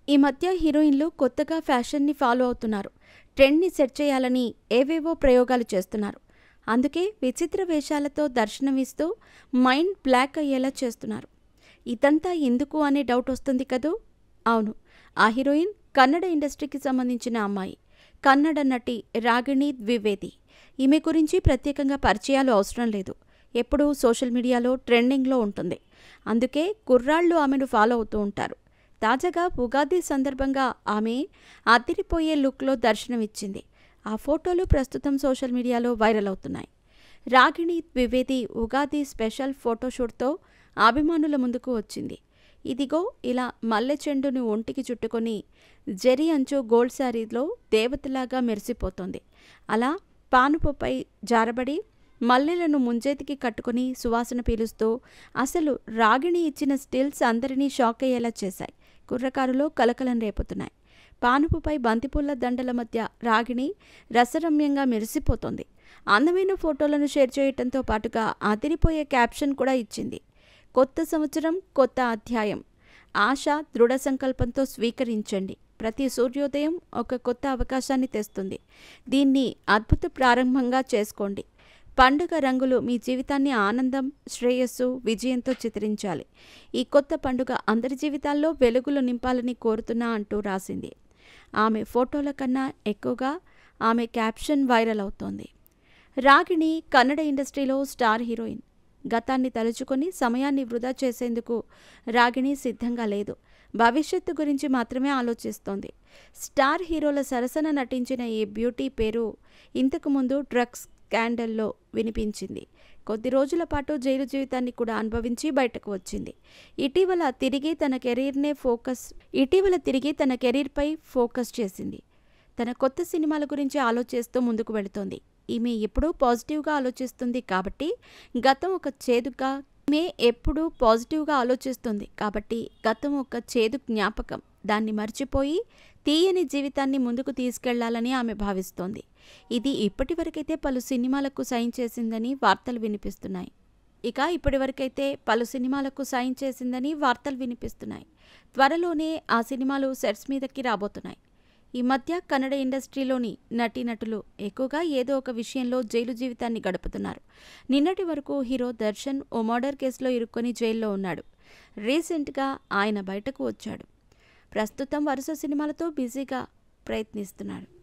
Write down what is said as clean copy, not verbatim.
ఈ మధ్య హీరోయిన్లు కొత్తగా ఫ్యాషన్ని ఫాలో అవుతున్నారు. ట్రెండ్ని సెట్ చేయాలని ఏవేవో ప్రయోగాలు చేస్తున్నారు. అందుకే విచిత్ర వేషాలతో దర్శనమిస్తూ మైండ్ బ్లాక్ అయ్యేలా చేస్తున్నారు. ఇదంతా ఎందుకు అనే డౌట్ వస్తుంది కదూ. అవును, ఆ హీరోయిన్ కన్నడ ఇండస్ట్రీకి సంబంధించిన అమ్మాయి. కన్నడ నటి రాగిణి ద్వివేది. ఈమె గురించి ప్రత్యేకంగా పరిచయాలు అవసరం లేదు. ఎప్పుడూ సోషల్ మీడియాలో ట్రెండింగ్లో ఉంటుంది. అందుకే కుర్రాళ్ళు ఆమెను ఫాలో అవుతూ ఉంటారు. తాజాగా ఉగాది సందర్భంగా ఆమె అదిరిపోయే లుక్లో దర్శనమిచ్చింది. ఆ ఫోటోలు ప్రస్తుతం సోషల్ మీడియాలో వైరల్ అవుతున్నాయి. రాగిణి ద్వివేది ఉగాది స్పెషల్ ఫోటోషూట్తో అభిమానుల ముందుకు వచ్చింది. ఇదిగో ఇలా మల్లె చెండును ఒంటికి చుట్టుకొని జెరీ అంచు గోల్డ్ శారీలో దేవతలాగా మెరిసిపోతోంది. అలా పానుపుపై జారబడి మల్లెలను ముంజేతికి కట్టుకుని సువాసన పీలుస్తూ అసలు రాగిణి ఇచ్చిన స్టిల్స్ అందరినీ షాక్ అయ్యేలా చేశాయి. కుర్రకారులో కలకలం రేపుతున్నాయి. పానుపుపై బంతిపూల దండల మధ్య రాగిణి రసరమ్యంగా మెరిసిపోతోంది. అందమైన ఫోటోలను షేర్ చేయడంతో పాటుగా అదిరిపోయే క్యాప్షన్ కూడా ఇచ్చింది. కొత్త సంవత్సరం, కొత్త అధ్యాయం. ఆశ, దృఢ సంకల్పంతో స్వీకరించండి. ప్రతి సూర్యోదయం ఒక కొత్త అవకాశాన్ని తెస్తుంది. దీన్ని అద్భుత ప్రారంభంగా చేసుకోండి. పండుగ రంగులు మీ జీవితాన్ని ఆనందం, శ్రేయస్సు, విజయంతో చిత్రించాలి. ఈ కొత్త పండుగ అందరి జీవితాల్లో వెలుగులు నింపాలని కోరుతున్నా అంటూ రాసింది. ఆమె ఫోటోల కన్నా ఎక్కువగా ఆమె క్యాప్షన్ వైరల్ అవుతోంది. రాగిణి కన్నడ ఇండస్ట్రీలో స్టార్ హీరోయిన్. గతాన్ని తలుచుకొని సమయాన్ని వృధా చేసేందుకు రాగిణి సిద్ధంగా లేదు. భవిష్యత్తు గురించి మాత్రమే ఆలోచిస్తోంది. స్టార్ హీరోల సరసన నటించిన ఈ బ్యూటీ పేరు ఇంతకుముందు డ్రగ్స్ స్కాండల్లో వినిపించింది. కొద్ది రోజుల పాటు జైలు జీవితాన్ని కూడా అనుభవించి బయటకు వచ్చింది. ఇటీవల తిరిగి తన కెరీర్పై ఫోకస్ చేసింది. తన కొత్త సినిమాల గురించి ఆలోచిస్తూ ముందుకు వెళుతోంది. ఈమె ఎప్పుడూ పాజిటివ్గా ఆలోచిస్తుంది కాబట్టి గతం ఒక చేదు జ్ఞాపకం. దాన్ని మర్చిపోయి తీయని జీవితాన్ని ముందుకు తీసుకెళ్లాలని ఆమె భావిస్తోంది. ఇది ఇప్పటివరకైతే పలు సినిమాలకు సైన్ చేసిందని వార్తలు వినిపిస్తున్నాయి. త్వరలోనే ఆ సినిమాలు సెట్స్ మీదకి రాబోతున్నాయి. ఈ మధ్య కన్నడ ఇండస్ట్రీలోని నటీనటులు ఎక్కువగా ఏదో ఒక విషయంలో జైలు జీవితాన్ని గడుపుతున్నారు. నిన్నటి వరకు హీరో దర్శన్ ఓ మర్డర్ కేసులో ఇరుక్కొని జైల్లో ఉన్నాడు. రీసెంట్గా ఆయన బయటకు వచ్చాడు. ప్రస్తుతం వరుస సినిమాలతో బిజీగా ప్రయత్నిస్తున్నాడు.